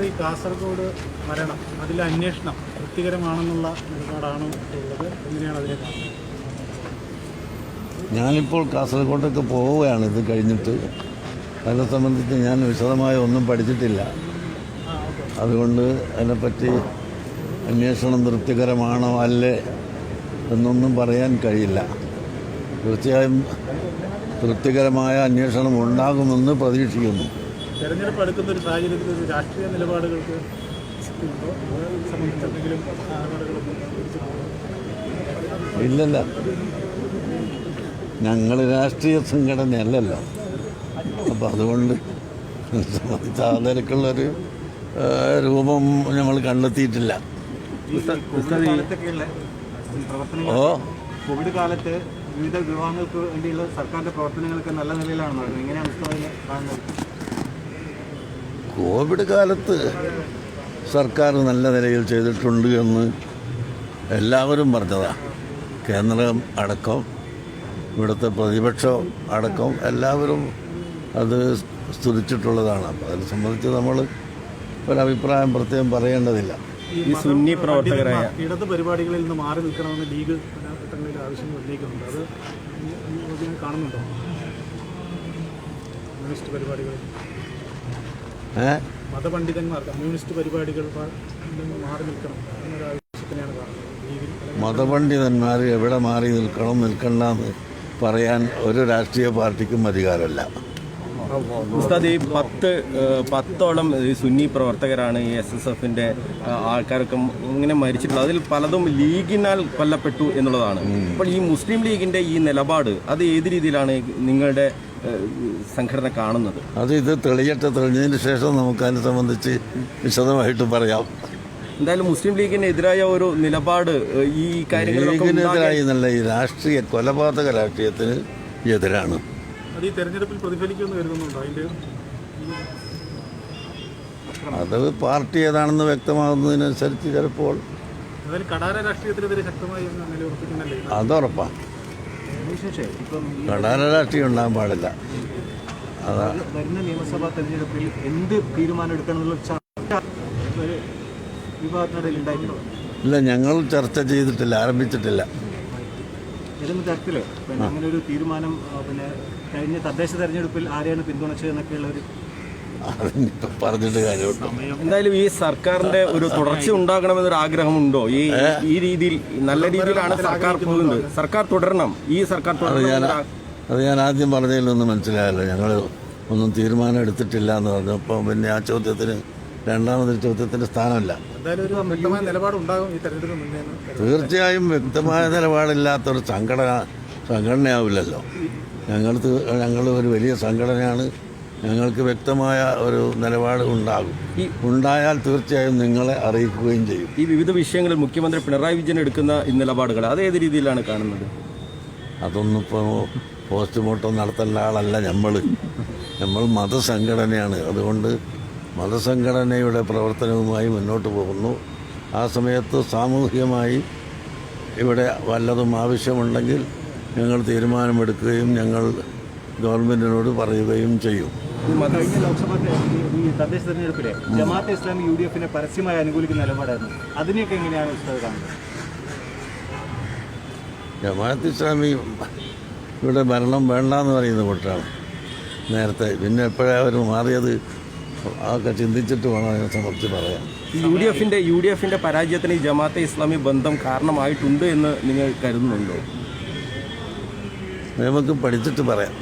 ഈ കാസർഗോഡ് മരണം അതിലെ അന്വേഷണം തൃപ്തികരമാണെന്നുള്ള നിലപാടാണോ ഉള്ളത്? എങ്ങനെയാണ് അതിനെ കാണുന്നത്? ഞാനിപ്പോൾ കാസർഗോഡൊക്കെ പോവുകയാണ് ഇത് കഴിഞ്ഞിട്ട്. അതിനെ സംബന്ധിച്ച് ഞാൻ വിശദമായി ഒന്നും പഠിച്ചിട്ടില്ല. അതുകൊണ്ട് അതിനെപ്പറ്റി അന്വേഷണം തൃപ്തികരമാണോ അല്ലേ എന്നൊന്നും പറയാൻ കഴിയില്ല. തീർച്ചയായും തൃപ്തികരമായ അന്വേഷണം ഉണ്ടാകുമെന്ന് പ്രതീക്ഷിക്കുന്നു. തെരഞ്ഞെടുപ്പ് അടുക്കുന്ന ഒരു സാഹചര്യത്തിൽ രാഷ്ട്രീയ നിലപാടുകൾക്ക് ഇല്ലല്ല, ഞങ്ങൾ രാഷ്ട്രീയ സംഘടനയല്ലല്ലോ. അപ്പം അതുകൊണ്ട് ആ നിലക്കുള്ളൊരു രൂപം നമ്മൾ കണ്ടെത്തിയിട്ടില്ല. കോവിഡ് കാലത്ത് വിവിധ വിഭാഗങ്ങൾക്ക് വേണ്ടിയുള്ള സർക്കാരിൻ്റെ പ്രവർത്തനങ്ങളൊക്കെ നല്ല നിലയിലാണെന്ന് പറയുന്നത്. എങ്ങനെയാണ് കാണുന്നത്? കോവിഡ് കാലത്ത് സർക്കാർ നല്ല നിലയിൽ ചെയ്തിട്ടുണ്ട് എന്ന് എല്ലാവരും പറഞ്ഞതാണ്. കേന്ദ്രം അടക്കം ഇവിടുത്തെ പ്രതിപക്ഷം അടക്കം എല്ലാവരും അത് സ്തുതിച്ചിട്ടുള്ളതാണ്. അപ്പോൾ അതിനെ സംബന്ധിച്ച് നമ്മൾ ഒരഭിപ്രായം പ്രത്യേകം പറയേണ്ടതില്ല. ഈ സുന്നി പ്രവർത്തകരായ ഇടത് പരിപാടികളിൽ നിന്ന് മാറി നിൽക്കണമെന്ന് ലീഗ് ആവശ്യങ്ങൾ ഉന്നയിക്കുന്നുണ്ട്. അത് കാണുന്നുണ്ടോ? കമ്മ്യൂണിസ്റ്റ് പരിപാടികളിൽ മതപണ്ഡിതന്മാർ കമ്മ്യൂണിസ്റ്റ് പരിപാടികൾ മാറി നിൽക്കണം എന്നൊരു ആവശ്യത്തിനെയാണ് കാണുന്നത്. മതപണ്ഡിതന്മാർ എവിടെ മാറി നിൽക്കണ്ടെന്ന് പറയാൻ ഒരു രാഷ്ട്രീയ പാർട്ടിക്കും അധികാരമല്ല. ഉസ്താദ്, ഈ പത്തോളം സുന്നി പ്രവർത്തകരാണ് ഈ SSFന്റെ ആൾക്കാരൊക്കെ ഇങ്ങനെ മരിച്ചിട്ടുള്ളത്. അതിൽ പലതും ലീഗിനാൽ കൊല്ലപ്പെട്ടു എന്നുള്ളതാണ്. അപ്പോൾ ഈ മുസ്ലിം ലീഗിന്റെ ഈ നിലപാട് അത് ഏത് രീതിയിലാണ് നിങ്ങളുടെ സംഘടന കാണുന്നത്? ഇത് തെളിഞ്ഞതിന് ശേഷം നമുക്കതിനെ സംബന്ധിച്ച് വിശദമായിട്ട് പറയാം. എന്തായാലും മുസ്ലിം ലീഗിനെതിരായ ഒരു നിലപാട് ഈ ലീഗിനെതിരായി എന്നല്ല, ഈ രാഷ്ട്രീയ കൊലപാതക രാഷ്ട്രീയത്തിന് എതിരാണ്. അത് ഈ തെരഞ്ഞെടുപ്പിൽ പ്രതിഫലിക്കുമെന്ന് കരുതുന്നുണ്ടോ? അത് പാർട്ടി ഏതാണെന്ന് വ്യക്തമാകുന്നതിനനുസരിച്ച് ചിലപ്പോൾ കടാര രാഷ്ട്രീയത്തിനെതിരെ ശക്തമായി നിലയുറപ്പിക്കുന്നല്ലേ? അതുറപ്പാണ്. കടാര രാഷ്ട്രീയം ഉണ്ടാകാൻ പാടില്ല. അതാണ് വരുന്ന നിയമസഭാ തെരഞ്ഞെടുപ്പിൽ എന്ത് തീരുമാനം എടുക്കണമെന്നുള്ള വിഭാഗത്തിനിടയിൽ ഉണ്ടായിട്ടുണ്ടോ? ഇല്ല, ഞങ്ങൾ ചർച്ച ചെയ്തിട്ടില്ല, ആരംഭിച്ചിട്ടില്ല. ഏതെങ്കിലും തരത്തിൽ അങ്ങനെ ഒരു തീരുമാനം കഴിഞ്ഞ തദ്ദേശ തെരഞ്ഞെടുപ്പിൽ ആരെയാണ് പിന്തുണച്ചതെന്നൊക്കെയുള്ള ഒരു പറഞ്ഞിട്ട് കാര്യമുണ്ടോ? എന്തായാലും ഈ സർക്കാരിന്റെ ഒരു തുടർച്ച ഉണ്ടാകണമെന്നൊരു ആഗ്രഹമുണ്ടോ? ഈ രീതിയിൽ നല്ല രീതിയിലാണ് സർക്കാർ പോകുന്നത്. സർക്കാർ തുടരണം, ഈ സർക്കാർ അത് ഞാൻ ആദ്യം പറഞ്ഞതിലൊന്നും മനസ്സിലായല്ലോ. ഞങ്ങൾ ഒന്നും തീരുമാനം എടുത്തിട്ടില്ല എന്ന് പറഞ്ഞു. അപ്പം പിന്നെ ആ ചോദ്യത്തിന് രണ്ടാമതൊരു ചോദ്യത്തിന് സ്ഥാനമില്ല. തീർച്ചയായും വ്യക്തമായ നിലപാടില്ലാത്തൊരു സംഘടനയാവില്ലല്ലോ. ഞങ്ങൾ ഒരു വലിയ സംഘടനയാണ്. ഞങ്ങൾക്ക് വ്യക്തമായ ഒരു നിലപാട് ഉണ്ടായാൽ തീർച്ചയായും നിങ്ങളെ അറിയിക്കുകയും ചെയ്യും. ഈ വിവിധ വിഷയങ്ങളിൽ മുഖ്യമന്ത്രി പിണറായി വിജയൻ എടുക്കുന്ന ഈ നിലപാടുകൾ അത് ഏത് രീതിയിലാണ് കാണുന്നത്? അതൊന്നും ഇപ്പോൾ പോസ്റ്റ്മോർട്ടം നടത്തേണ്ട ആളല്ല നമ്മൾ മതസംഘടനയാണ്. അതുകൊണ്ട് മതസംഘടനയുടെ പ്രവർത്തനവുമായി മുന്നോട്ട് പോകുന്നു. ആ സമയത്ത് സാമൂഹികമായി ഇവിടെ വല്ലതും ആവശ്യമുണ്ടെങ്കിൽ ഞങ്ങൾ തീരുമാനമെടുക്കുകയും ഞങ്ങൾ ഗവൺമെൻറ്റിനോട് പറയുകയും ചെയ്യും. കഴിഞ്ഞ ലോക്സഭാ തദ്ദേശ തെരഞ്ഞെടുപ്പിലെ ജമാഅത്തെ ഇസ്ലാമി UDFനെ പരസ്യമായി അനുകൂലിക്കുന്ന നിലപാടായിരുന്നു. അതിനെയൊക്കെ എങ്ങനെയാണ് ഉസ്താദ് കാണുന്നത്? ജമാഅത്തെ ഇസ്ലാമി ഇവിടെ ഭരണം വേണ്ടെന്ന് പറയുന്ന കൂട്ടാണ് നേരത്തെ. പിന്നെ എപ്പോഴാണ് അവർ മാറിയത് അതൊക്കെ ചിന്തിച്ചിട്ട് വേണം അതിനെ സംബന്ധിച്ച് പറയാം. UDFന്റെ പരാജയത്തിന് ഈ ജമാഅത്തെ ഇസ്ലാമി ബന്ധം കാരണമായിട്ടുണ്ട് എന്ന് നിങ്ങൾ കരുതുന്നുണ്ടോ? നമുക്ക് പഠിച്ചിട്ട് പറയാം.